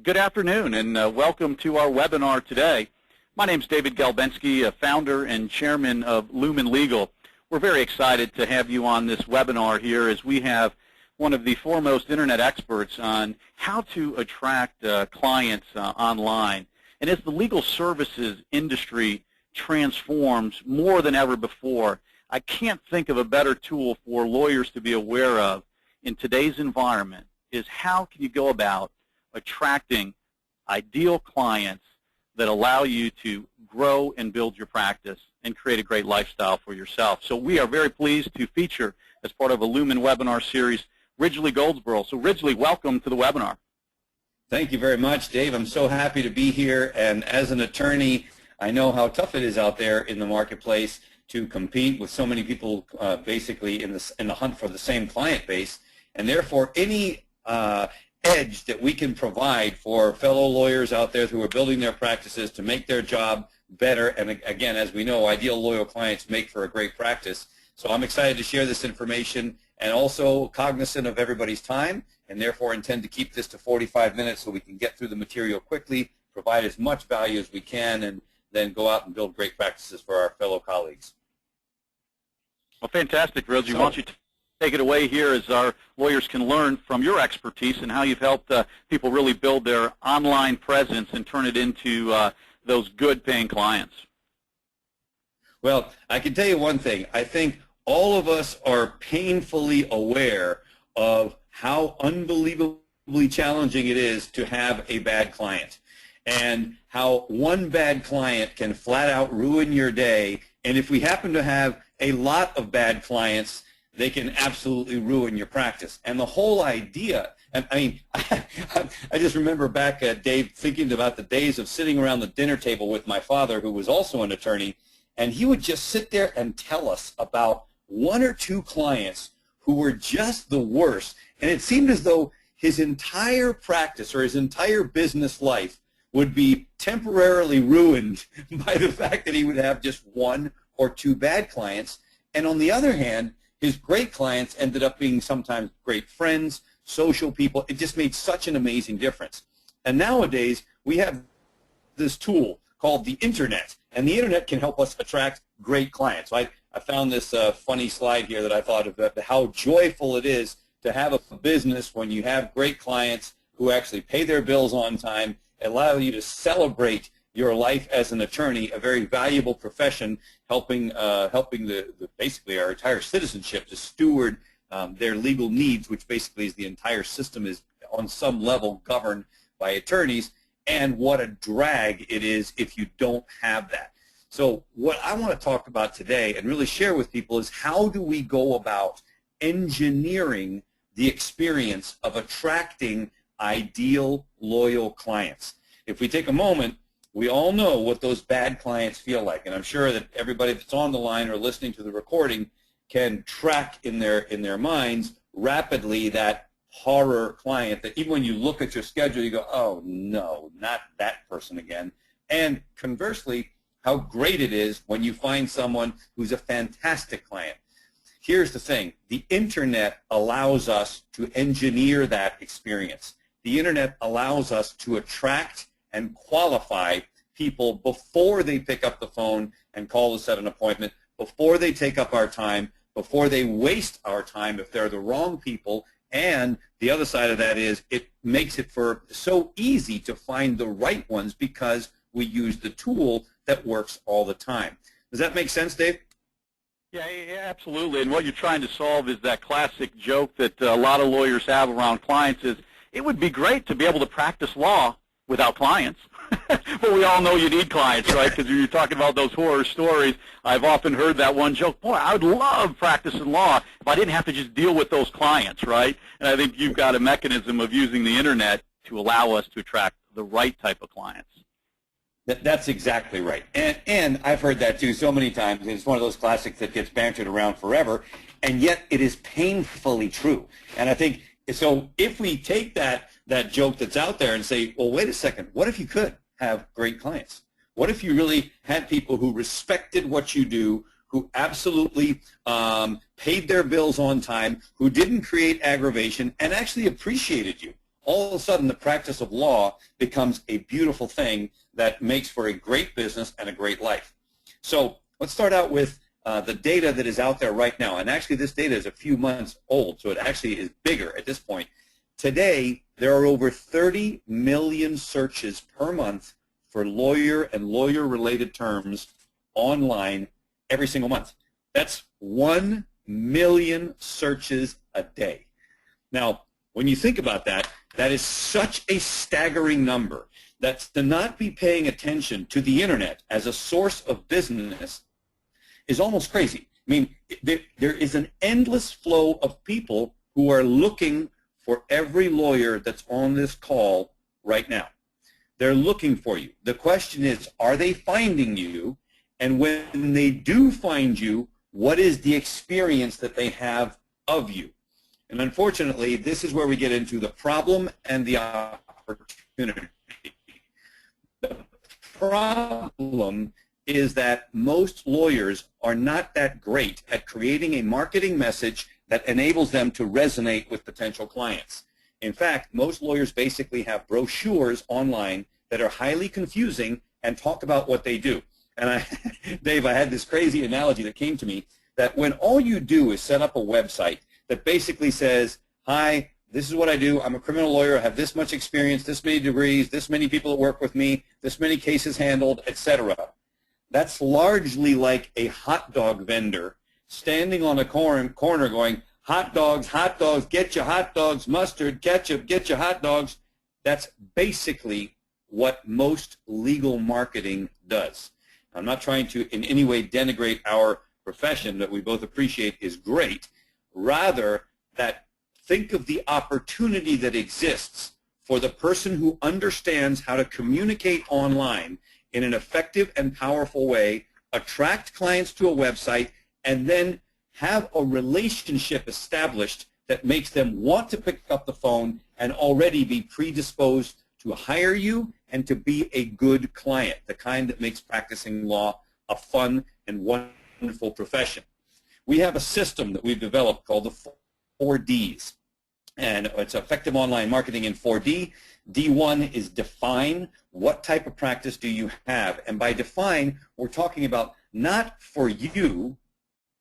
Good afternoon, and welcome to our webinar today. My name is David Galbensky, founder and chairman of Lumen Legal. We're very excited to have you on this webinar here as we have one of the foremost internet experts on how to attract clients online. And as the legal services industry transforms more than ever before, I can't think of a better tool for lawyers to be aware of in today's environment is how can you go about attracting ideal clients that allow you to grow and build your practice and create a great lifestyle for yourself. So we are very pleased to feature, as part of a Lumen webinar series, Ridgely Goldsboro. So Ridgely, welcome to the webinar. Thank you very much, Dave. I'm so happy to be here, and as an attorney, I know how tough it is out there in the marketplace to compete with so many people basically in the hunt for the same client base, and therefore any edge that we can provide for fellow lawyers out there who are building their practices to make their job better. And again, as we know, ideal loyal clients make for a great practice. So I'm excited to share this information and also cognizant of everybody's time, and therefore intend to keep this to 45 minutes so we can get through the material quickly, provide as much value as we can, and then go out and build great practices for our fellow colleagues. Well, fantastic, Ridgely. Why don't you take it away here as our lawyers can learn from your expertise and how you've helped people really build their online presence and turn it into those good paying clients. Well, I can tell you one thing. I think all of us are painfully aware of how unbelievably challenging it is to have a bad client, and how one bad client can flat out ruin your day. And if we happen to have a lot of bad clients, they can absolutely ruin your practice. And the whole idea, I mean, I just remember back, Dave, thinking about the days of sitting around the dinner table with my father, who was also an attorney, and he would just sit there and tell us about one or two clients who were just the worst. And it seemed as though his entire practice or his entire business life would be temporarily ruined by the fact that he would have just one or two bad clients. And on the other hand, his great clients ended up being sometimes great friends, social people. It just made such an amazing difference. And nowadays, we have this tool called the Internet, and the Internet can help us attract great clients. I found this funny slide here that I thought of how joyful it is to have a business when you have great clients who actually pay their bills on time, allow you to celebrate your life as an attorney, a very valuable profession, helping basically our entire citizenship to steward their legal needs, which basically is the entire system is on some level governed by attorneys, and what a drag it is if you don't have that. So what I want to talk about today and really share with people is how do we go about engineering the experience of attracting ideal, loyal clients. If we take a moment, we all know what those bad clients feel like, and I'm sure that everybody that's on the line or listening to the recording can track in their minds rapidly that horror client that even when you look at your schedule, you go, oh no, not that person again. And conversely, how great it is when you find someone who's a fantastic client. Here's the thing. The Internet allows us to engineer that experience. The Internet allows us to attract and qualify people before they pick up the phone and call to set an appointment, before they take up our time, before they waste our time if they're the wrong people. And the other side of that is it makes it so easy to find the right ones because we use the tool that works all the time. Does that make sense, Dave? Yeah, absolutely. And what you're trying to solve is that classic joke that a lot of lawyers have around clients is it would be great to be able to practice law without clients. But we all know you need clients, right? Because you're talking about those horror stories. I've often heard that one joke, boy, I would love practicing law if I didn't have to just deal with those clients, right? And I think you've got a mechanism of using the Internet to allow us to attract the right type of clients. That's exactly right. And I've heard that too so many times. It's one of those classics that gets bantered around forever, and yet it is painfully true. And I think, so if we take that joke that's out there and say, well, wait a second, what if you could have great clients? What if you really had people who respected what you do, who absolutely paid their bills on time, who didn't create aggravation, and actually appreciated you all of a sudden the practice of law becomes a beautiful thing that makes for a great business and a great life. So let's start out with the data that is out there right now. And actually this data is a few months old, so it actually is bigger at this point. Today, there are over 30 million searches per month for lawyer and lawyer-related terms online every single month. That's 1 million searches a day. Now, when you think about that, that is such a staggering number that to not be paying attention to the internet as a source of business is almost crazy. I mean, there is an endless flow of people who are looking for every lawyer that's on this call right now. They're looking for you. The question is, are they finding you? And when they do find you, what is the experience that they have of you? And unfortunately, this is where we get into the problem and the opportunity. The problem is that most lawyers are not that great at creating a marketing message that enables them to resonate with potential clients. In fact, most lawyers basically have brochures online that are highly confusing and talk about what they do. And Dave, I had this crazy analogy that came to me that when all you do is set up a website that basically says, hi, this is what I do. I'm a criminal lawyer. I have this much experience, this many degrees, this many people that work with me, this many cases handled, etc. That's largely like a hot dog vendor standing on a corner going, hot dogs, get your hot dogs, mustard, ketchup, get your hot dogs. That's basically what most legal marketing does. I'm not trying to in any way denigrate our profession that we both appreciate is great. Rather, that think of the opportunity that exists for the person who understands how to communicate online in an effective and powerful way, attract clients to a website, and then have a relationship established that makes them want to pick up the phone and already be predisposed to hire you and to be a good client, the kind that makes practicing law a fun and wonderful profession. We have a system that we've developed called the 4 Ds, and it's effective online marketing in 4D. D1 is define. What type of practice do you have? And by define, we're talking about not for you,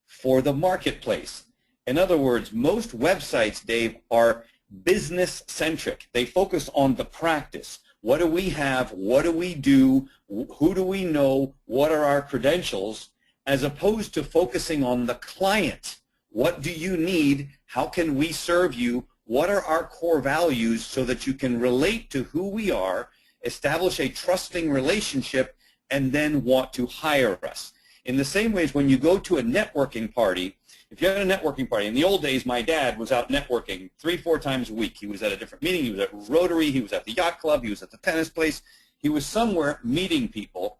for the marketplace. In other words, most websites, Dave, are business-centric. They focus on the practice. What do we have? What do we do? Who do we know? What are our credentials? As opposed to focusing on the client. What do you need? How can we serve you? What are our core values so that you can relate to who we are, establish a trusting relationship, and then want to hire us? In the same way as when you go to a networking party, if you had a networking party, in the old days, my dad was out networking 3-4 times a week. He was at a different meeting. He was at Rotary. He was at the yacht club. He was at the tennis place. He was somewhere meeting people.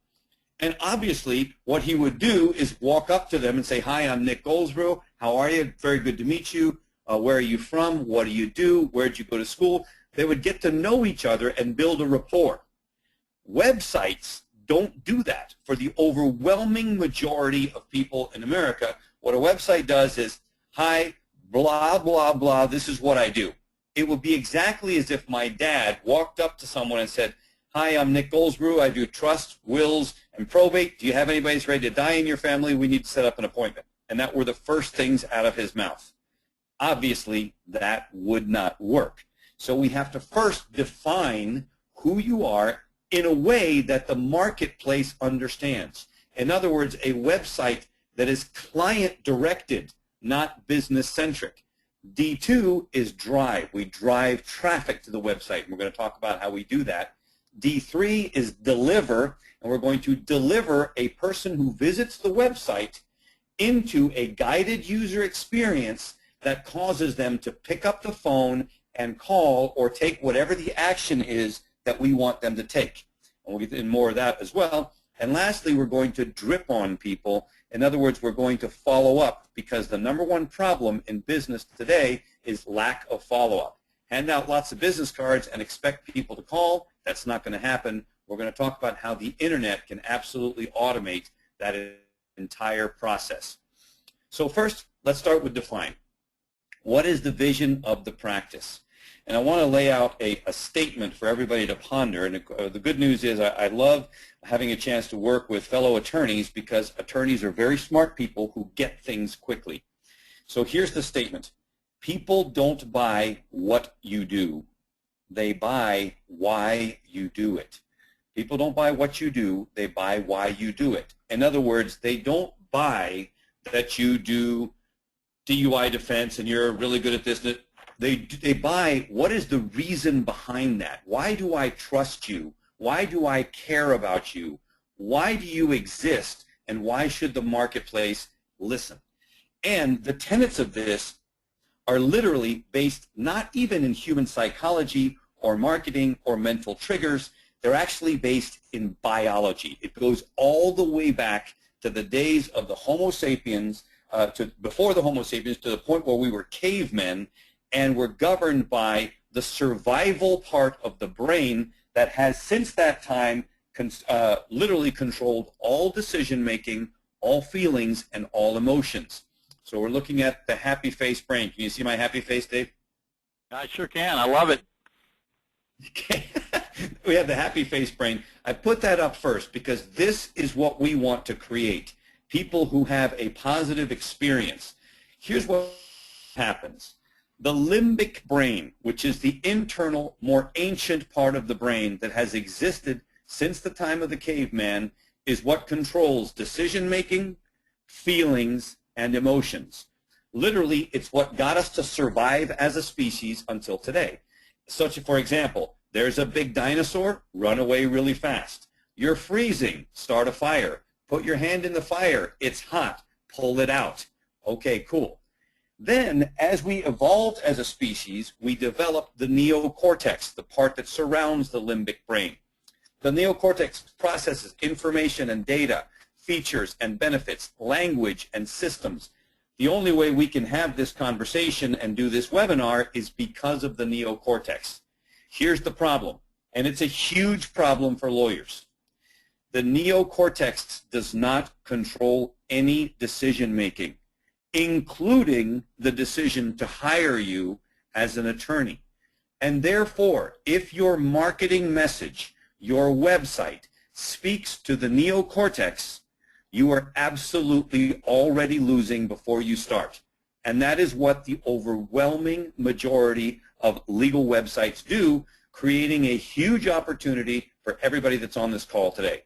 And obviously, what he would do is walk up to them and say, hi, I'm Nick Goldsboro. How are you? Very good to meet you. Where are you from? What do you do? Where did you go to school? They would get to know each other and build a rapport. Websites don't do that for the overwhelming majority of people in America. What a website does is, hi, blah, blah, blah, this is what I do. It would be exactly as if my dad walked up to someone and said, hi, I'm Nick Goldsboro. I do trust, wills, and probate. Do you have anybody that's ready to die in your family? We need to set up an appointment. And that were the first things out of his mouth. Obviously, that would not work. So we have to first define who you are in a way that the marketplace understands. In other words, a website that is client-directed, not business-centric. D2 is drive. We drive traffic to the website, and we're going to talk about how we do that. D3 is deliver, and we're going to deliver a person who visits the website into a guided user experience that causes them to pick up the phone and call or take whatever the action is that we want them to take. And we'll get into more of that as well. And lastly, we're going to drip on people. In other words, we're going to follow up, because the #1 problem in business today is lack of follow-up. Hand out lots of business cards and expect people to call. That's not going to happen. We're going to talk about how the internet can absolutely automate that entire process. So first, let's start with define. What is the vision of the practice? And I want to lay out a statement for everybody to ponder. And the good news is I love having a chance to work with fellow attorneys because attorneys are very smart people who get things quickly. So here's the statement. People don't buy what you do. They buy why you do it. People don't buy what you do. They buy why you do it. In other words, they don't buy that you do DUI defense and you're really good at this. They buy what is the reason behind that. Why do I trust you? Why do I care about you? Why do you exist? And why should the marketplace listen? And the tenets of this are literally based not even in human psychology or marketing or mental triggers. They're actually based in biology. It goes all the way back to the days of the Homo sapiens, before the Homo sapiens, to the point where we were cavemen, and we're governed by the survival part of the brain that has since that time literally controlled all decision-making, all feelings, and all emotions. So we're looking at the happy face brain. Can you see my happy face, Dave? I sure can. I love it. Okay. We have the happy face brain. I put that up first because this is what we want to create. People who have a positive experience. Here's what happens. The limbic brain, which is the internal, more ancient part of the brain that has existed since the time of the caveman, is what controls decision-making, feelings, and emotions. Literally, it's what got us to survive as a species until today. Such, for example, there's a big dinosaur, run away really fast. You're freezing, start a fire. Put your hand in the fire, it's hot, pull it out. Okay, cool. Then, as we evolved as a species, we developed the neocortex, the part that surrounds the limbic brain. The neocortex processes information and data, features and benefits, language and systems. The only way we can have this conversation and do this webinar is because of the neocortex. Here's the problem, and it's a huge problem for lawyers. The neocortex does not control any decision-making, including the decision to hire you as an attorney. And therefore, if your marketing message, your website, speaks to the neocortex, you are absolutely already losing before you start. And that is what the overwhelming majority of legal websites do, creating a huge opportunity for everybody that's on this call today.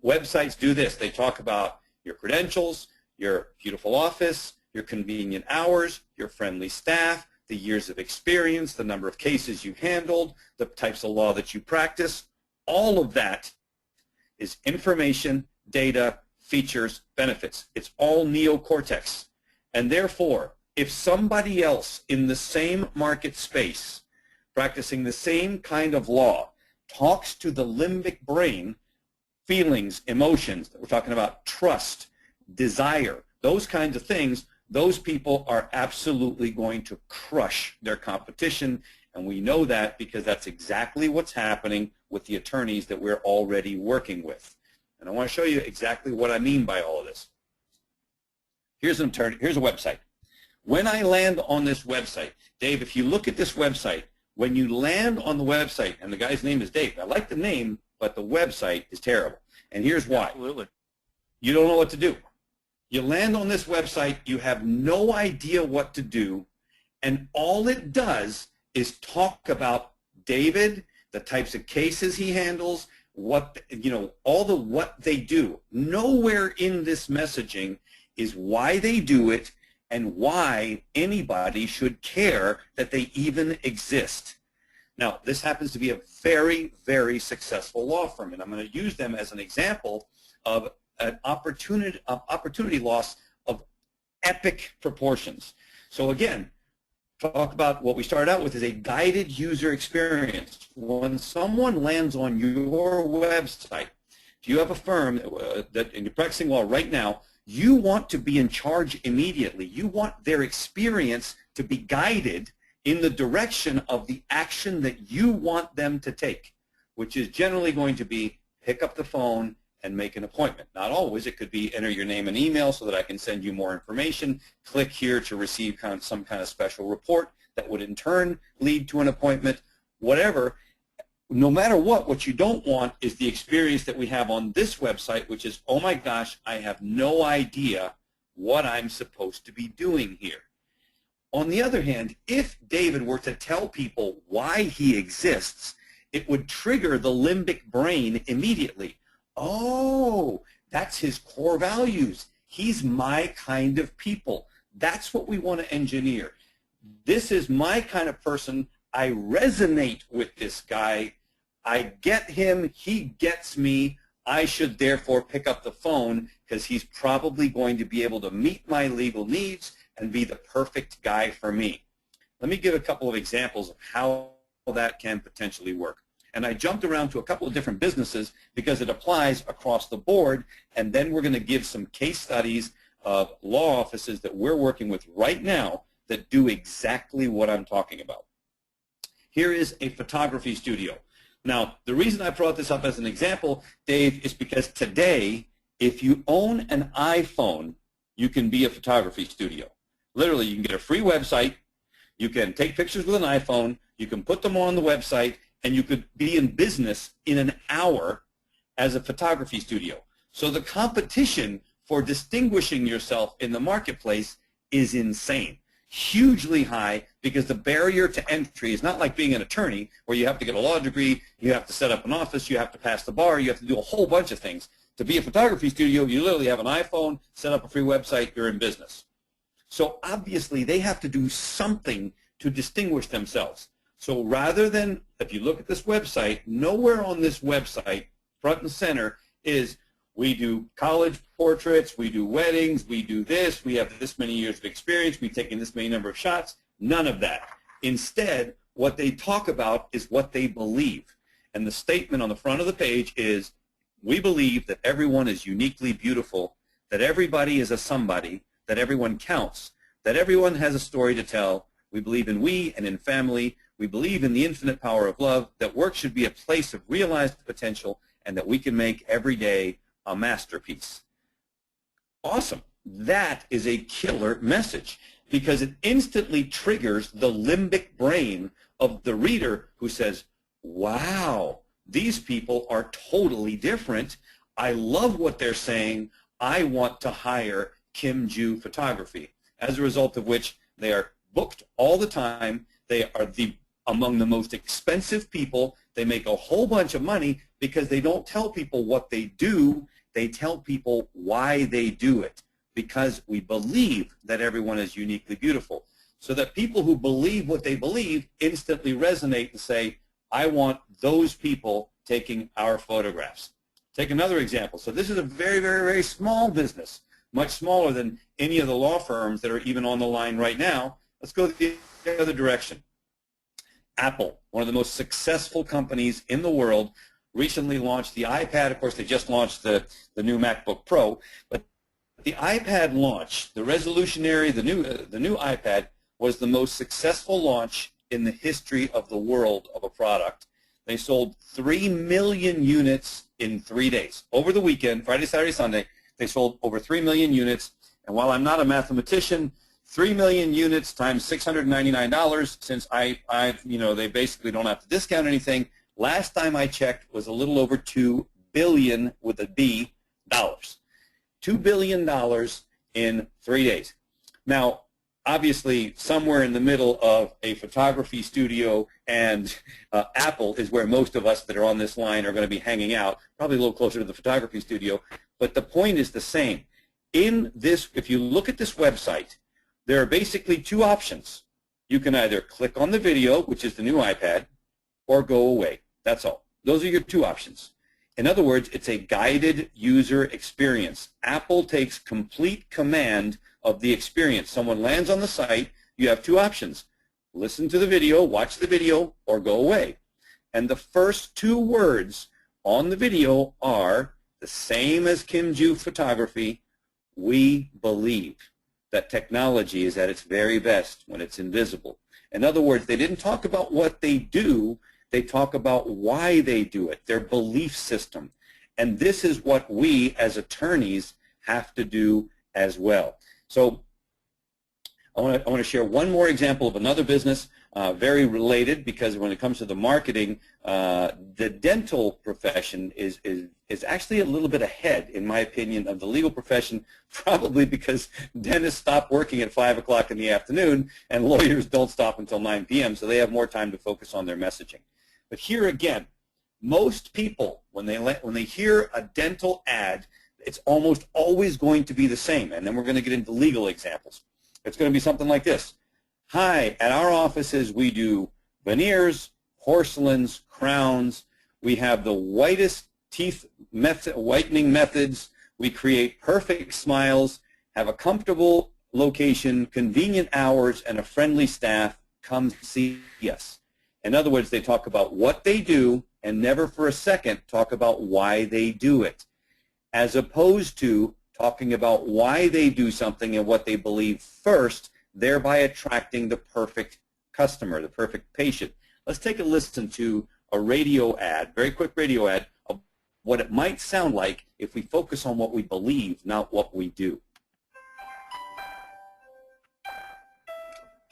Websites do this. They talk about your credentials, your beautiful office, your convenient hours, your friendly staff, the years of experience, the number of cases you handled, the types of law that you practice. All of that is information, data, features, benefits. It's all neocortex. And therefore, if somebody else in the same market space, practicing the same kind of law, talks to the limbic brain, feelings, emotions, we're talking about trust, desire, those kinds of things, those people are absolutely going to crush their competition. And we know that because that's exactly what's happening with the attorneys that we're already working with. And I want to show you exactly what I mean by all of this. Here's a website. When I land on this website, Dave, if you look at this website, when you land on the website, and the guy's name is Dave, I like the name, but the website is terrible. And here's why. Absolutely. You don't know what to do. You land on this website, you have no idea what to do, and all it does is talk about David, the types of cases he handles, what they do. Nowhere in this messaging is why they do it and why anybody should care that they even exist. Now, this happens to be a very, very successful law firm, and I'm going to use them as an example of an opportunity loss of epic proportions. So again, talk about what we started out with is a guided user experience. When someone lands on your website, if you have a firm that and you're practicing law right now, you want to be in charge immediately. You want their experience to be guided in the direction of the action that you want them to take, which is generally going to be pick up the phone and make an appointment. Not always. It could be enter your name and email so that I can send you more information. Click here to receive some kind of special report that would in turn lead to an appointment. Whatever. No matter what you don't want is the experience that we have on this website, which is, oh my gosh, I have no idea what I'm supposed to be doing here. On the other hand, if David were to tell people why he exists, it would trigger the limbic brain immediately. Oh, that's his core values. He's my kind of people. That's what we want to engineer. This is my kind of person. I resonate with this guy. I get him. He gets me. I should therefore pick up the phone because he's probably going to be able to meet my legal needs and be the perfect guy for me. Let me give a couple of examples of how that can potentially work. And I jumped around to a couple of different businesses because it applies across the board, and then we're going to give some case studies of law offices that we're working with right now that do exactly what I'm talking about. Here is a photography studio. Now, the reason I brought this up as an example, Dave, is because today, if you own an iPhone, you can be a photography studio. Literally, you can get a free website, you can take pictures with an iPhone, you can put them on the website, and you could be in business in an hour as a photography studio. So the competition for distinguishing yourself in the marketplace is insane. Hugely high, because the barrier to entry is not like being an attorney where you have to get a law degree, you have to set up an office, you have to pass the bar, you have to do a whole bunch of things. To be a photography studio, you literally have an iPhone, set up a free website, you're in business. So obviously they have to do something to distinguish themselves. So rather than, if you look at this website, nowhere on this website, front and center, is we do college portraits, we do weddings, we do this, we have this many years of experience, we've taken this many number of shots. None of that. Instead, what they talk about is what they believe. And the statement on the front of the page is, we believe that everyone is uniquely beautiful, that everybody is a somebody, that everyone counts, that everyone has a story to tell. We believe in we and in family. We believe in the infinite power of love, that work should be a place of realized potential, and that we can make every day a masterpiece. Awesome. That is a killer message because it instantly triggers the limbic brain of the reader who says, wow, these people are totally different. I love what they're saying. I want to hire Kim Ju Photography. As a result of which they are booked all the time. They are among the most expensive people. They make a whole bunch of money because they don't tell people what they do. They tell people why they do it, because we believe that everyone is uniquely beautiful. So that people who believe what they believe instantly resonate and say, I want those people taking our photographs. Take another example. So this is a very, very, very small business, much smaller than any of the law firms that are even on the line right now. Let's go the other direction. Apple, one of the most successful companies in the world, recently launched the iPad. Of course, they just launched the new MacBook Pro. But the iPad launch, the revolutionary, the new iPad, was the most successful launch in the history of the world of a product. They sold 3 million units in 3 days. Over the weekend, Friday, Saturday, Sunday, they sold over 3 million units. And while I'm not a mathematician, 3 million units times $699, since they basically don't have to discount anything. Last time I checked was a little over $2 billion with a B dollars. $2 billion in 3 days. Now, obviously, somewhere in the middle of a photography studio and Apple is where most of us that are on this line are going to be hanging out, probably a little closer to the photography studio. But the point is the same. In this, if you look at this website, there are basically two options. You can either click on the video, which is the new iPad, or go away. That's all. Those are your two options. In other words, it's a guided user experience. Apple takes complete command of the experience. Someone lands on the site, you have two options. Listen to the video, watch the video, or go away. And the first two words on the video are the same as Kim Ju Photography. We believe that technology is at its very best when it's invisible. In other words, they didn't talk about what they do, they talk about why they do it, their belief system. And this is what we as attorneys have to do as well. So I want to share one more example of another business, very related, because when it comes to the marketing, the dental profession is actually a little bit ahead, in my opinion, of the legal profession, probably because dentists stop working at 5 o'clock in the afternoon and lawyers don't stop until 9 p.m., so they have more time to focus on their messaging. But here again, most people, when they hear a dental ad, it's almost always going to be the same, and then we're going to get into legal examples. It's going to be something like this. Hi, at our offices we do veneers, porcelains, crowns. We have the whitest teeth whitening methods. We create perfect smiles, have a comfortable location, convenient hours, and a friendly staff. Come see us. In other words, they talk about what they do and never for a second talk about why they do it, as opposed to talking about why they do something and what they believe first, thereby attracting the perfect customer, the perfect patient. Let's take a listen to a radio ad, very quick radio ad, of what it might sound like if we focus on what we believe, not what we do.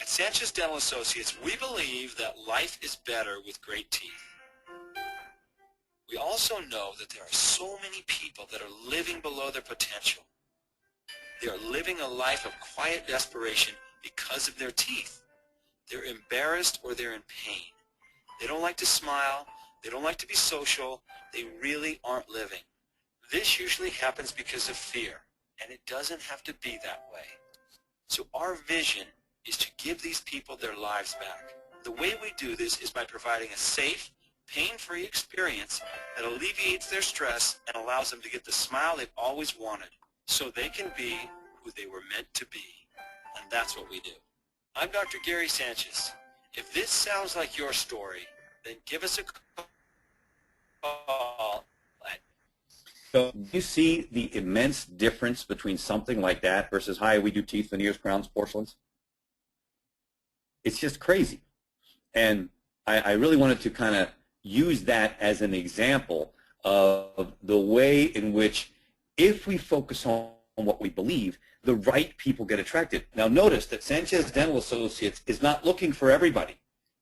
At Sanchez Dental Associates, we believe that life is better with great teeth. We also know that there are so many people that are living below their potential. They are living a life of quiet desperation because of their teeth. They're embarrassed or they're in pain. They don't like to smile. They don't like to be social. They really aren't living. This usually happens because of fear, and it doesn't have to be that way. So our vision is to give these people their lives back. The way we do this is by providing a safe, pain-free experience that alleviates their stress and allows them to get the smile they've always wanted so they can be who they were meant to be. And that's what we do. I'm Dr. Gary Sanchez. If this sounds like your story, then give us a call. So you see the immense difference between something like that versus, hi, we do teeth, veneers, crowns, porcelains? It's just crazy. And I really wanted to kind of use that as an example of the way in which, if we focus on what we believe, the right people get attracted. Now notice that Sanchez Dental Associates is not looking for everybody.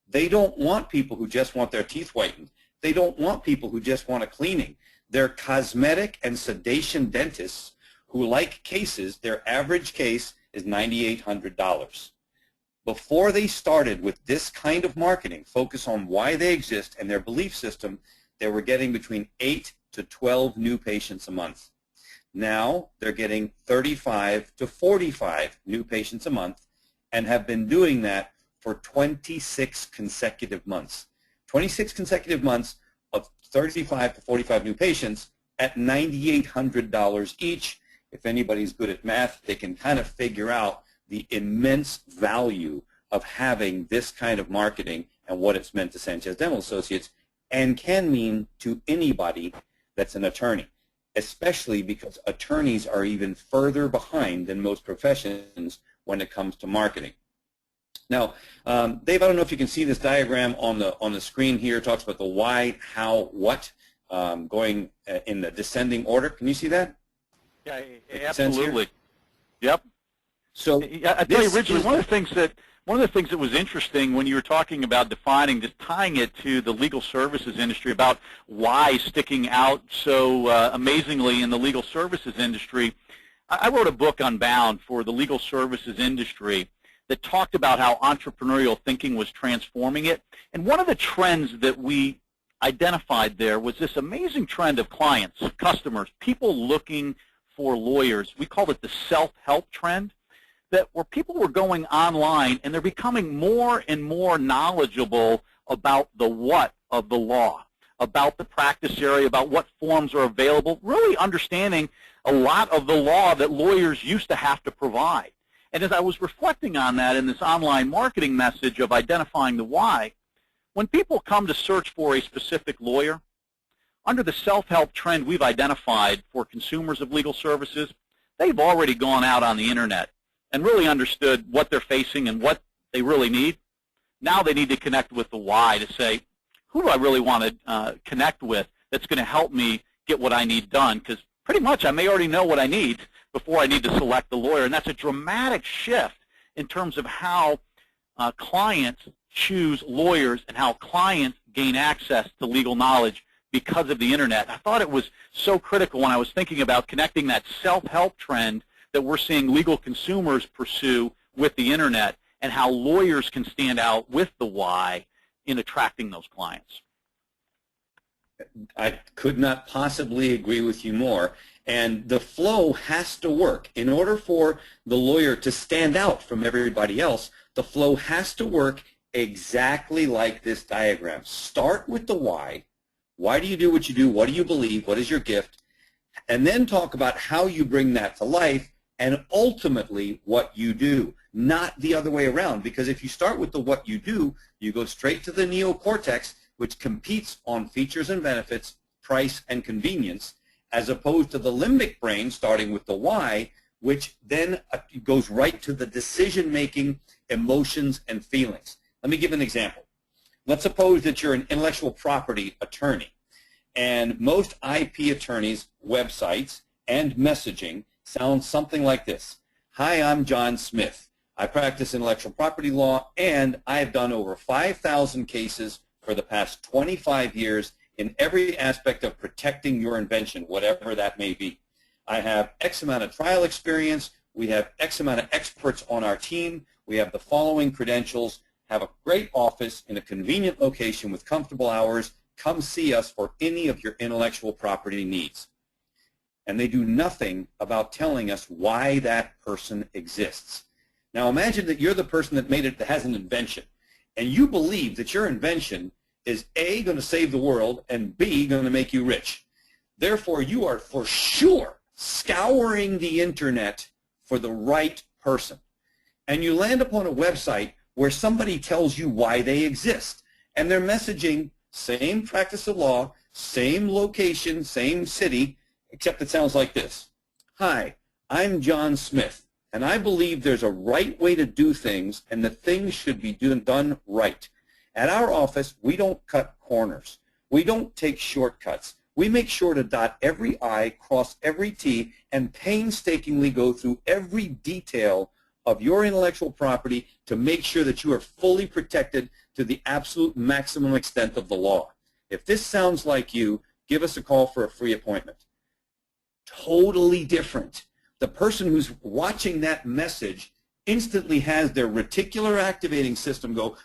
They don't want people who just want their teeth whitened. They don't want people who just want a cleaning. They're cosmetic and sedation dentists who like cases. Their average case is $9,800. Before they started with this kind of marketing, focus on why they exist and their belief system, they were getting between 8 to 12 new patients a month. Now they're getting 35 to 45 new patients a month and have been doing that for 26 consecutive months. 26 consecutive months of 35 to 45 new patients at $9,800 each. If anybody's good at math, they can kind of figure out the immense value of having this kind of marketing and what it's meant to Sanchez Dental Associates, and can mean to anybody that's an attorney, especially because attorneys are even further behind than most professions when it comes to marketing. Now, Dave, I don't know if you can see this diagram on the screen here. It talks about the why, how, what, going in the descending order. Can you see that? Yeah, absolutely. Yep. So I tell you, originally, one of the things that was interesting when you were talking about defining, just tying it to the legal services industry, about why sticking out so amazingly in the legal services industry. I wrote a book, Unbound, for the legal services industry that talked about how entrepreneurial thinking was transforming it. And one of the trends that we identified there was this amazing trend of clients, customers, people looking for lawyers. We called it the self-help trend, that where people were going online and they're becoming more and more knowledgeable about the what of the law, about the practice area, about what forms are available, really understanding a lot of the law that lawyers used to have to provide. And as I was reflecting on that in this online marketing message of identifying the why, when people come to search for a specific lawyer, under the self-help trend we've identified for consumers of legal services, they've already gone out on the internet and really understood what they're facing and what they really need. Now they need to connect with the why to say, who do I really want to connect with that's going to help me get what I need done, because pretty much I may already know what I need before I need to select the lawyer. And that's a dramatic shift in terms of how clients choose lawyers and how clients gain access to legal knowledge because of the internet. I thought it was so critical when I was thinking about connecting that self-help trend that we're seeing legal consumers pursue with the internet, and how lawyers can stand out with the why in attracting those clients. I could not possibly agree with you more. And the flow has to work. In order for the lawyer to stand out from everybody else, the flow has to work exactly like this diagram. Start with the why. Why do you do what you do? What do you believe? What is your gift? And then talk about how you bring that to life, and ultimately what you do, not the other way around. Because if you start with the what you do, you go straight to the neocortex, which competes on features and benefits, price and convenience, as opposed to the limbic brain starting with the why, which then goes right to the decision-making, emotions, and feelings. Let me give an example. Let's suppose that you're an intellectual property attorney, and most IP attorneys' websites and messaging sound something like this. Hi, I'm John Smith. I practice intellectual property law, and I have done over 5,000 cases for the past 25 years in every aspect of protecting your invention, whatever that may be. I have X amount of trial experience. We have X amount of experts on our team. We have the following credentials. Have a great office in a convenient location with comfortable hours. Come see us for any of your intellectual property needs. And they do nothing about telling us why that person exists. Now imagine that you're the person that made it, that has an invention, and you believe that your invention is A, going to save the world, and B, going to make you rich. Therefore, you are for sure scouring the internet for the right person. And you land upon a website where somebody tells you why they exist. And they're messaging, same practice of law, same location, same city, except it sounds like this. Hi, I'm John Smith, and I believe there's a right way to do things, and that things should be done right. At our office, we don't cut corners. We don't take shortcuts. We make sure to dot every I, cross every T, and painstakingly go through every detail of your intellectual property to make sure that you are fully protected to the absolute maximum extent of the law. If this sounds like you, give us a call for a free appointment. Totally different. The person who's watching that message instantly has their reticular activating system go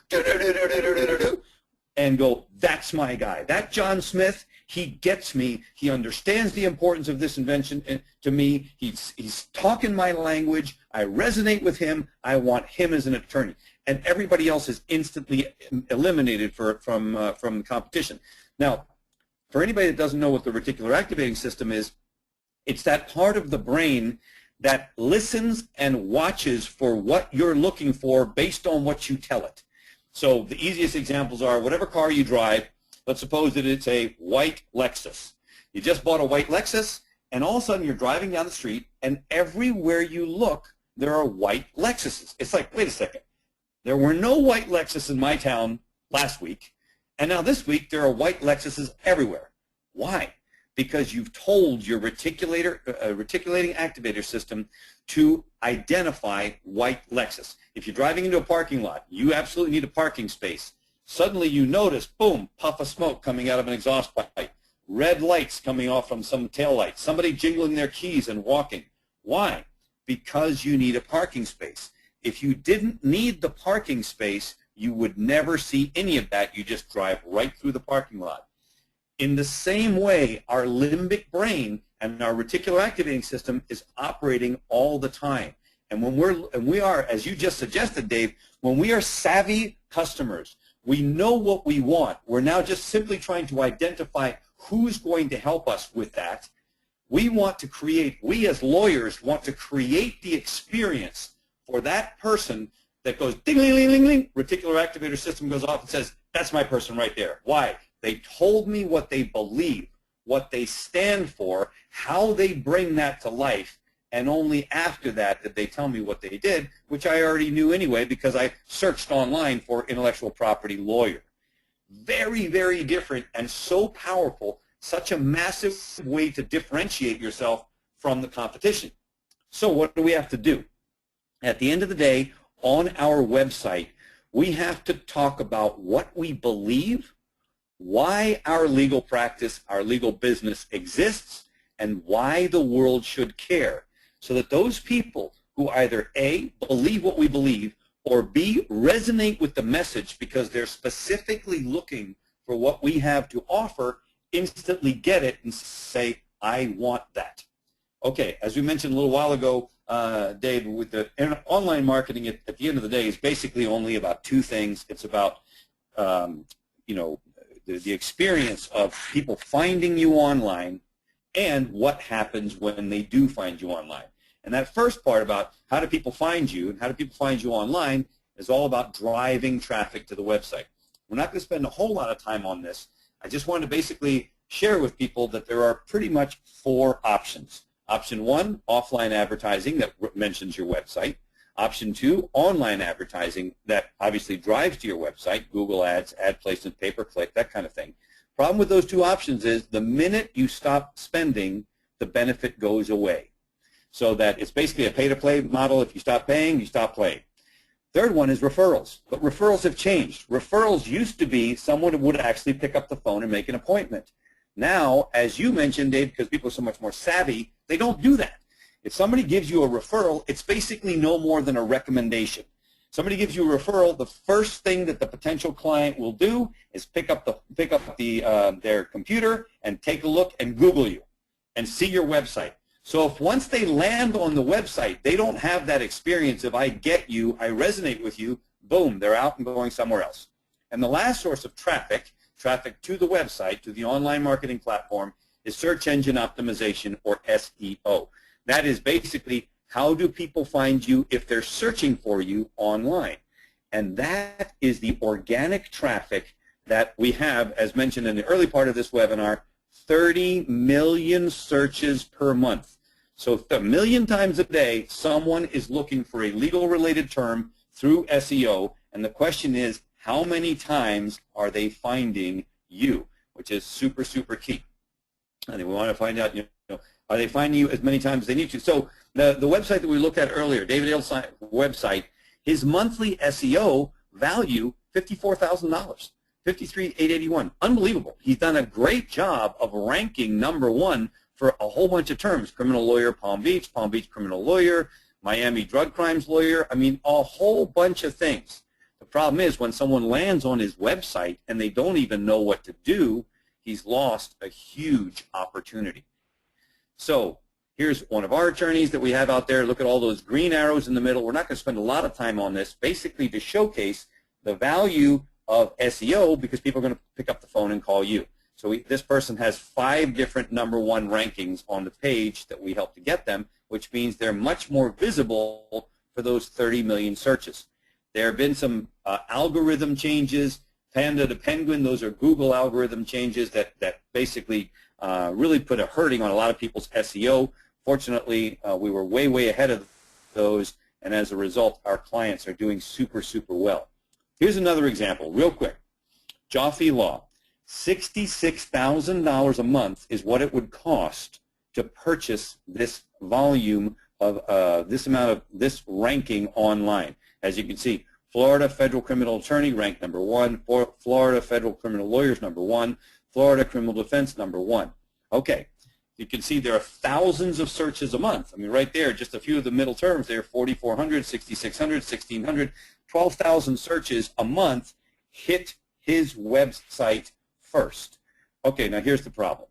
and go, that's my guy. That John Smith, he gets me. He understands the importance of this invention to me. He's talking my language. I resonate with him. I want him as an attorney. And everybody else is instantly eliminated from the competition. Now, for anybody that doesn't know what the reticular activating system is, it's that part of the brain that listens and watches for what you're looking for based on what you tell it. So the easiest examples are whatever car you drive. Let's suppose that it's a white Lexus. You just bought a white Lexus, and all of a sudden you're driving down the street, and everywhere you look, there are white Lexuses. It's like, wait a second. There were no white Lexus in my town last week, and now this week there are white Lexuses everywhere. Why? Because you've told your reticulating activator system to identify white Lexus. If you're driving into a parking lot, you absolutely need a parking space. Suddenly you notice, boom, puff of smoke coming out of an exhaust pipe, red lights coming off from some taillights, somebody jingling their keys and walking. Why? Because you need a parking space. If you didn't need the parking space, you would never see any of that. You just drive right through the parking lot. In the same way, our limbic brain and our reticular activating system is operating all the time. And when we are, as you just suggested, Dave, when we are savvy customers, we know what we want. We're now just simply trying to identify who's going to help us with that. We as lawyers want to create the experience for that person that goes ding-ling-ling-ling-ling, reticular activator system goes off and says, that's my person right there. Why? They told me what they believe, what they stand for, how they bring that to life, and only after that did they tell me what they did, which I already knew anyway because I searched online for intellectual property lawyer. Very, very different and so powerful such a massive way to differentiate yourself from the competition. So what do we have to do? At the end of the day, on our website, we have to talk about what we believe, why our legal practice, our legal business exists, and why the world should care, so that those people who either A, believe what we believe, or B, resonate with the message because they're specifically looking for what we have to offer, instantly get it and say, I want that. Okay, as we mentioned a little while ago, Dave, with the online marketing at the end of the day is basically only about two things. It's about, you know, the experience of people finding you online and what happens when they do find you online. And that first part about how do people find you and how do people find you online is all about driving traffic to the website. We're not going to spend a whole lot of time on this. I just wanted to basically share with people that there are pretty much 4 options. Option 1, offline advertising that mentions your website. Option 2, online advertising that obviously drives to your website, Google Ads, ad placement, pay-per-click, that kind of thing. Problem with those 2 options is the minute you stop spending, the benefit goes away. So that it's basically a pay-to-play model. If you stop paying, you stop playing. Third one is referrals, but referrals have changed. Referrals used to be someone would actually pick up the phone and make an appointment. Now, as you mentioned, Dave, because people are so much more savvy, they don't do that. If somebody gives you a referral, it's basically no more than a recommendation. Somebody gives you a referral, the first thing that the potential client will do is pick up their computer and take a look and Google you and see your website. So if once they land on the website, they don't have that experience of I get you, I resonate with you, boom, they're out and going somewhere else. And the last source of traffic to the website, to the online marketing platform, is search engine optimization, or SEO. That is basically how do people find you if they're searching for you online. And that is the organic traffic that we have, as mentioned in the early part of this webinar, 30 million searches per month. So 1 million times a day, someone is looking for a legal-related term through SEO, and the question is, how many times are they finding you, which is super, super key. I think we want to find out, are they finding you as many times as they need to? So the website that we looked at earlier, David Hale's website, his monthly SEO value, $54,000, $53,881. Unbelievable. He's done a great job of ranking #1 for a whole bunch of terms: criminal lawyer, Palm Beach criminal lawyer, Miami drug crimes lawyer. I mean, a whole bunch of things. The problem is when someone lands on his website and they don't even know what to do, he's lost a huge opportunity. So here's one of our attorneys that we have out there. Look at all those green arrows in the middle. We're not going to spend a lot of time on this, basically to showcase the value of SEO, because people are going to pick up the phone and call you. So this person has 5 different #1 rankings on the page that we help to get them, which means they're much more visible for those 30 million searches. There have been some algorithm changes. Panda to Penguin, those are Google algorithm changes that basically really put a hurting on a lot of people's SEO. Fortunately, we were way, way ahead of those, and as a result, our clients are doing super, super well. Here's another example, real quick. Joffe Law, $66,000 a month is what it would cost to purchase this volume of this amount of this ranking online. As you can see, Florida Federal Criminal Attorney ranked #1, Florida Federal Criminal Lawyers #1, Florida Criminal Defense #1. Okay, you can see there are thousands of searches a month. I mean, right there, just a few of the middle terms there: 4,400, 6,600, 1,600, 12,000 searches a month hit his website first. Okay, now here's the problem.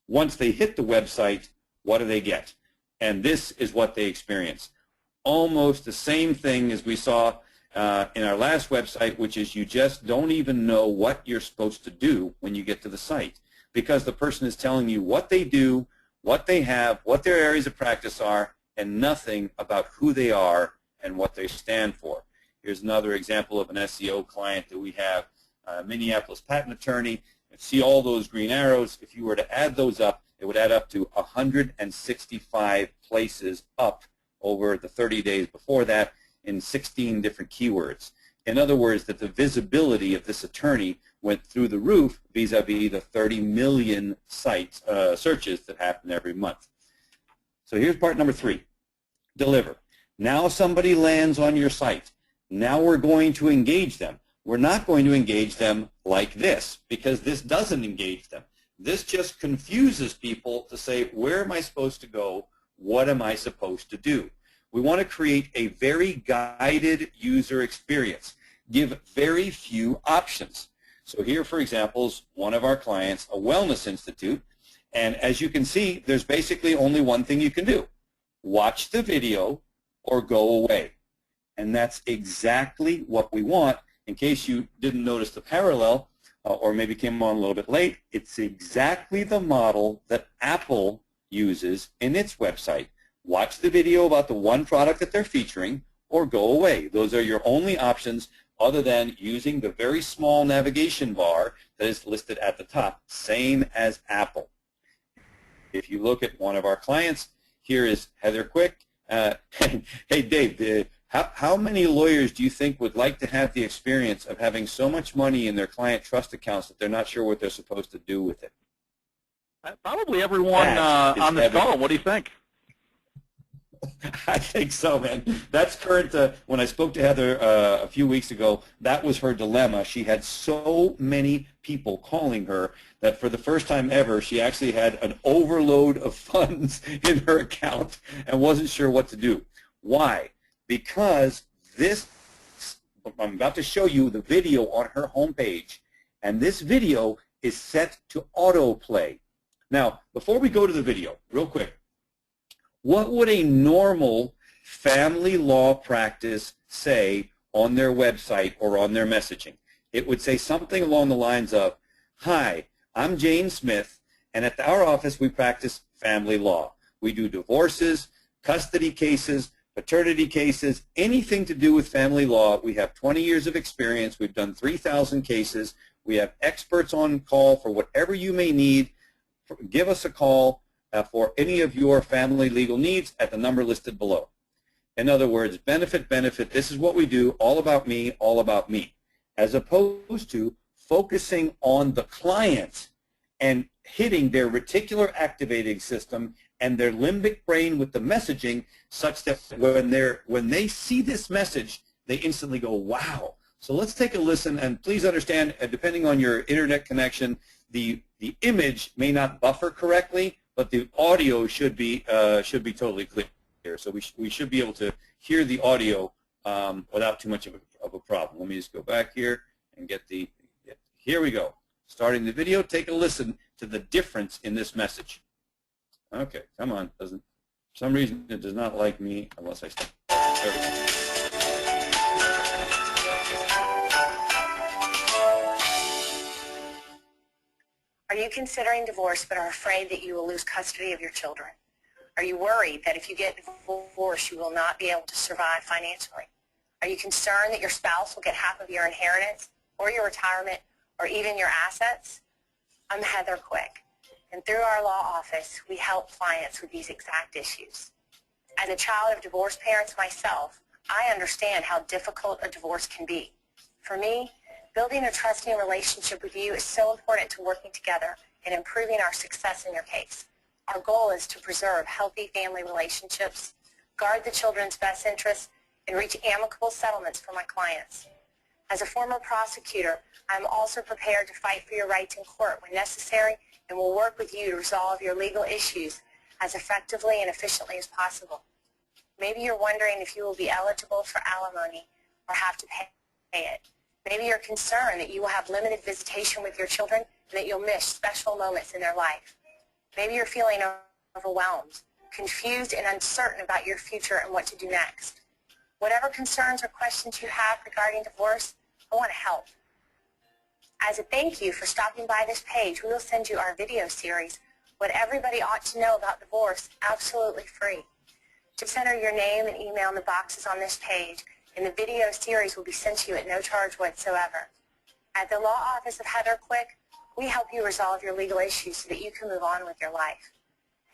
Once they hit the website, what do they get? And this is what they experience. Almost the same thing as we saw in our last website, which is you just don't even know what you're supposed to do when you get to the site, because the person is telling you what they do, what they have, what their areas of practice are, and nothing about who they are and what they stand for. Here's another example of an SEO client that we have, a Minneapolis patent attorney. You see all those green arrows. If you were to add those up, it would add up to 165 places up over the 30 days before that in 16 different keywords. In other words, that the visibility of this attorney went through the roof vis-a-vis the 30 million sites, searches that happen every month. So here's part number 3, deliver. Now somebody lands on your site. Now we're going to engage them. We're not going to engage them like this, because this doesn't engage them. This just confuses people to say, where am I supposed to go? What am I supposed to do? We want to create a very guided user experience. Give very few options. So here, for example, is one of our clients, a wellness institute. And as you can see, there's basically only one thing you can do. Watch the video or go away. And that's exactly what we want. In case you didn't notice the parallel, or maybe came on a little bit late, it's exactly the model that Apple uses in its website. Watch the video about the one product that they're featuring, or go away. Those are your only options other than using the very small navigation bar that is listed at the top, same as Apple. If you look at one of our clients, here is Heather Quick. Hey, Dave, how many lawyers do you think would like to have the experience of having so much money in their client trust accounts that they're not sure what they're supposed to do with it? Probably everyone on this call. What do you think? I think so, man. That's current. When I spoke to Heather a few weeks ago, that was her dilemma. She had so many people calling her that for the first time ever, she actually had an overload of funds in her account and wasn't sure what to do. Why? Because this, I'm about to show you the video on her homepage, and this video is set to autoplay. Now, before we go to the video, real quick, what would a normal family law practice say on their website or on their messaging? It would say something along the lines of, "Hi, I'm Jane Smith, and at our office we practice family law. We do divorces, custody cases, paternity cases, anything to do with family law. We have 20 years of experience. We've done 3,000 cases. We have experts on call for whatever you may need. Give us a call for any of your family legal needs at the number listed below." In other words, benefit, this is what we do, all about me, all about me, as opposed to focusing on the client and hitting their reticular activating system and their limbic brain with the messaging such that when they see this message, they instantly go, wow. So let's take a listen, and please understand, depending on your internet connection, the image may not buffer correctly, but the audio should be totally clear. So we should be able to hear the audio without too much of a problem. Let me just go back here and get here we go. Starting the video, take a listen to the difference in this message. Okay, come on. For some reason it does not like me unless I stop. There we go. Are you considering divorce but are afraid that you will lose custody of your children? Are you worried that if you get divorced you will not be able to survive financially? Are you concerned that your spouse will get half of your inheritance or your retirement or even your assets? I'm Heather Quick, and through our law office we help clients with these exact issues. As a child of divorced parents myself, I understand how difficult a divorce can be. For me, building a trusting relationship with you is so important to working together and improving our success in your case. Our goal is to preserve healthy family relationships, guard the children's best interests, and reach amicable settlements for my clients. As a former prosecutor, I am also prepared to fight for your rights in court when necessary and will work with you to resolve your legal issues as effectively and efficiently as possible. Maybe you're wondering if you will be eligible for alimony or have to pay it. Maybe you're concerned that you will have limited visitation with your children and that you'll miss special moments in their life. Maybe you're feeling overwhelmed, confused, and uncertain about your future and what to do next. Whatever concerns or questions you have regarding divorce, I want to help. As a thank you for stopping by this page, we will send you our video series, What Everybody Ought to Know About Divorce, absolutely free. Just enter your name and email in the boxes on this page, and the video series will be sent to you at no charge whatsoever. At the Law Office of Heather Quick, we help you resolve your legal issues so that you can move on with your life.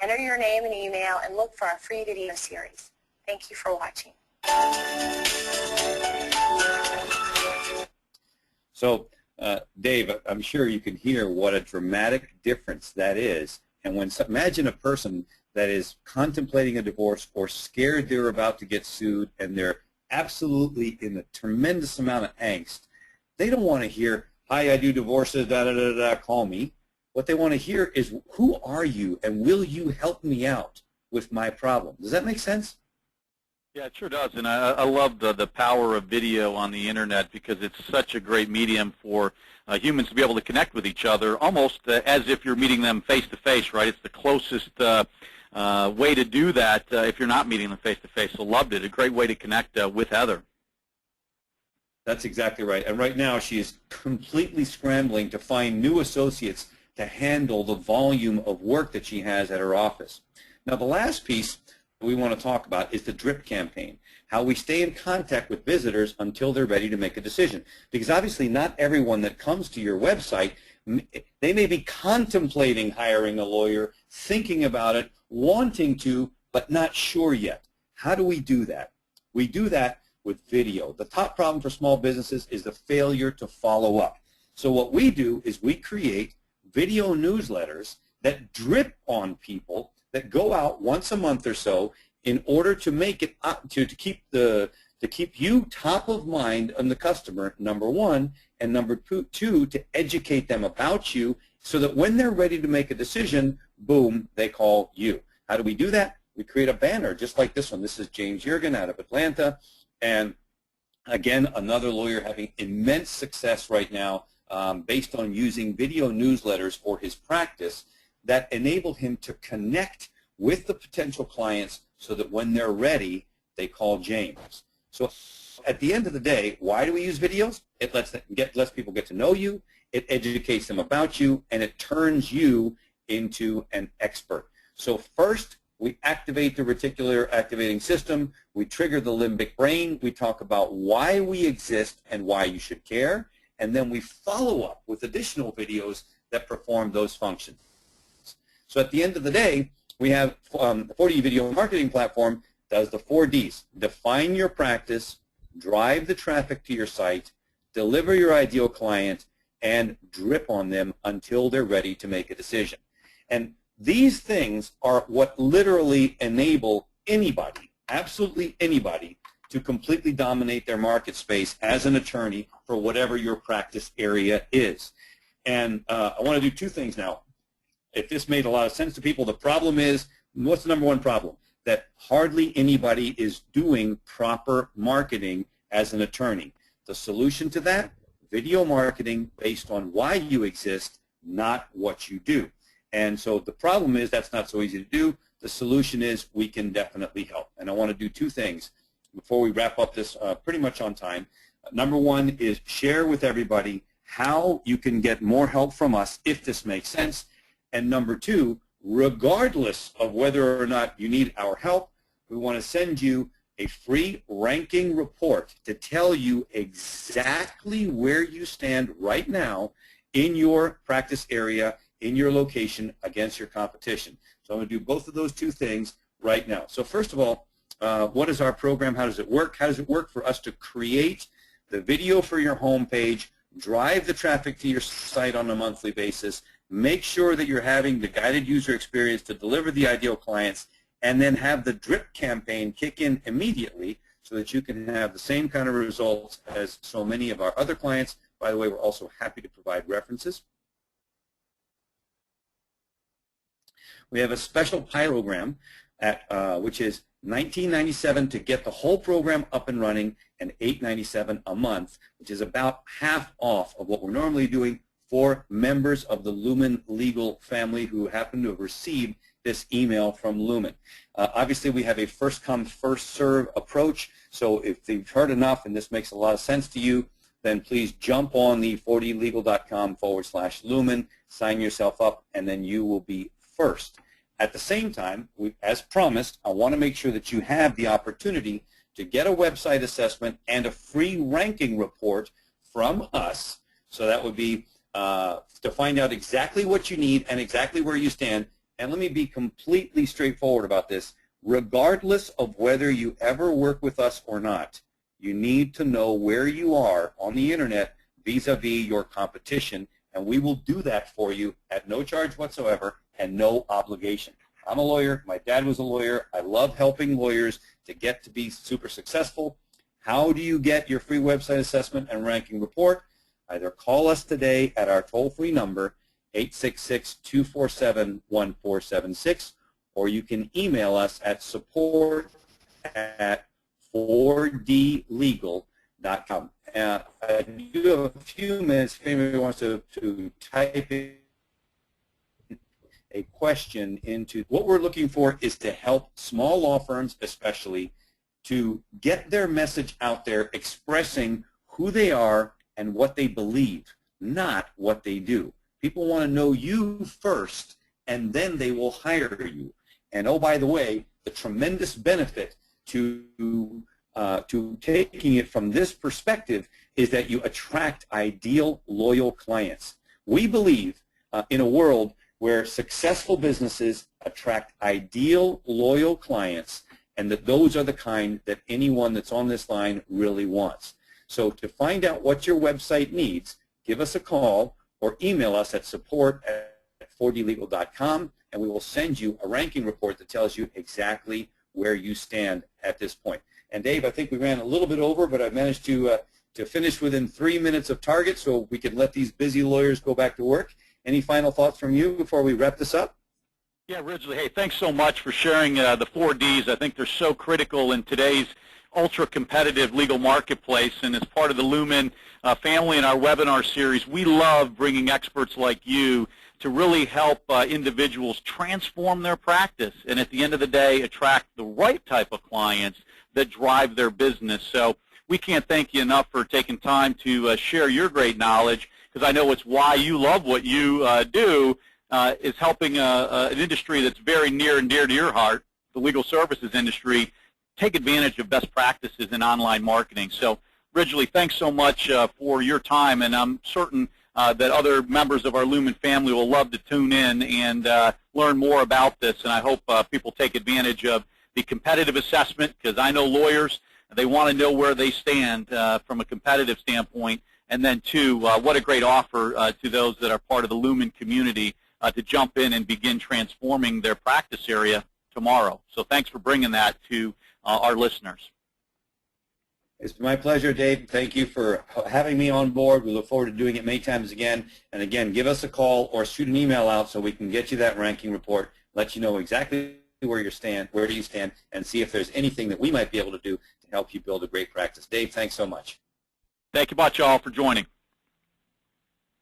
Enter your name and email and look for our free video series. Thank you for watching. So Dave, I'm sure you can hear what a dramatic difference that is. And when imagine a person that is contemplating a divorce or scared they're about to get sued and they're absolutely in a tremendous amount of angst. They don't want to hear, "Hi, I do divorces, da da da da, call me." What they want to hear is, "Who are you and will you help me out with my problem?" Does that make sense? Yeah, it sure does, and I love the power of video on the internet because it's such a great medium for humans to be able to connect with each other, almost as if you're meeting them face-to-face, right? It's the closest way to do that if you're not meeting them face-to-face, so loved it. A great way to connect with Heather. That's exactly right, and right now she is completely scrambling to find new associates to handle the volume of work that she has at her office. Now, the last piece we want to talk about is the DRIP campaign, how we stay in contact with visitors until they're ready to make a decision. Because obviously not everyone that comes to your website, they may be contemplating hiring a lawyer, thinking about it, wanting to, but not sure yet. How do we do that? We do that with video. The top problem for small businesses is the failure to follow up. So what we do is we create video newsletters that drip on people that go out once a month or so in order to make it to keep you top of mind on the customer, number one, and number two, to educate them about you so that when they're ready to make a decision, boom, they call you. How do we do that? We create a banner just like this one. This is James Yergin out of Atlanta, and again, another lawyer having immense success right now based on using video newsletters for his practice that enable him to connect with the potential clients so that when they're ready, they call James. So at the end of the day, why do we use videos? It lets people get to know you, it educates them about you, and it turns you into an expert. So first, we activate the reticular activating system, we trigger the limbic brain, we talk about why we exist and why you should care, and then we follow up with additional videos that perform those functions. So at the end of the day, we have the 4D video marketing platform does the 4Ds. Define your practice, drive the traffic to your site, deliver your ideal client, and drip on them until they're ready to make a decision. And these things are what literally enable anybody, absolutely anybody, to completely dominate their market space as an attorney for whatever your practice area is. And I want to do two things now. If this made a lot of sense to people, the problem is, what's the number one problem? That hardly anybody is doing proper marketing as an attorney. The solution to that, video marketing based on why you exist, not what you do. And so the problem is that's not so easy to do. The solution is we can definitely help. And I want to do two things before we wrap up this pretty much on time. Number one is share with everybody how you can get more help from us if this makes sense. And number two, regardless of whether or not you need our help, we want to send you a free ranking report to tell you exactly where you stand right now in your practice area, in your location against your competition. So I'm going to do both of those two things right now. So first of all, what is our program? How does it work? How does it work for us to create the video for your homepage, drive the traffic to your site on a monthly basis, make sure that you're having the guided user experience to deliver the ideal clients, and then have the DRIP campaign kick in immediately so that you can have the same kind of results as so many of our other clients. By the way, we're also happy to provide references. We have a special pilot program which is $19.97 to get the whole program up and running and $8.97 a month, which is about half off of what we're normally doing for members of the Lumen Legal family who happen to have received this email from Lumen. Obviously, we have a first-come, first-serve approach, so if you've heard enough and this makes a lot of sense to you, then please jump on the 4dlegal.com/Lumen, sign yourself up, and then you will be first. At the same time, as promised, I want to make sure that you have the opportunity to get a website assessment and a free ranking report from us. So that would be to find out exactly what you need and exactly where you stand. And let me be completely straightforward about this. Regardless of whether you ever work with us or not, you need to know where you are on the internet vis-a-vis your competition, and we will do that for you at no charge whatsoever and no obligation. I'm a lawyer. My dad was a lawyer. I love helping lawyers to get to be super successful. How do you get your free website assessment and ranking report? Either call us today at our toll-free number, 866-247-1476, or you can email us at support@4dlegal.com. I do have a few minutes if anybody wants to type in a question into. What we're looking for is to help small law firms especially to get their message out there expressing who they are and what they believe, not what they do. People want to know you first, and then they will hire you. And oh, by the way, the tremendous benefit to taking it from this perspective is that you attract ideal, loyal clients. We believe in a world where successful businesses attract ideal, loyal clients, and that those are the kind that anyone that's on this line really wants. So to find out what your website needs, give us a call or email us at support@4dlegal.com, and we will send you a ranking report that tells you exactly where you stand at this point. And Dave, I think we ran a little bit over, but I managed to finish within 3 minutes of target, so we can let these busy lawyers go back to work. Any final thoughts from you before we wrap this up? Yeah, Ridgely, hey, thanks so much for sharing the 4 Ds. I think they're so critical in today's ultra-competitive legal marketplace, and as part of the Lumen family in our webinar series, we love bringing experts like you to really help individuals transform their practice and at the end of the day attract the right type of clients that drive their business. So we can't thank you enough for taking time to share your great knowledge, because I know it's why you love what you do, is helping an industry that's very near and dear to your heart, the legal services industry, take advantage of best practices in online marketing. So Ridgely, thanks so much for your time, and I'm certain that other members of our Lumen family will love to tune in and learn more about this, and I hope people take advantage of the competitive assessment, because I know lawyers, they want to know where they stand from a competitive standpoint, and then two, what a great offer to those that are part of the Lumen community to jump in and begin transforming their practice area tomorrow. So thanks for bringing that to our listeners. It's my pleasure, Dave. Thank you for having me on board. We look forward to doing it many times again. And again, give us a call or shoot an email out so we can get you that ranking report, let you know exactly where you stand, and see if there's anything that we might be able to do to help you build a great practice. Dave, thanks so much. Thank you much, all, for joining.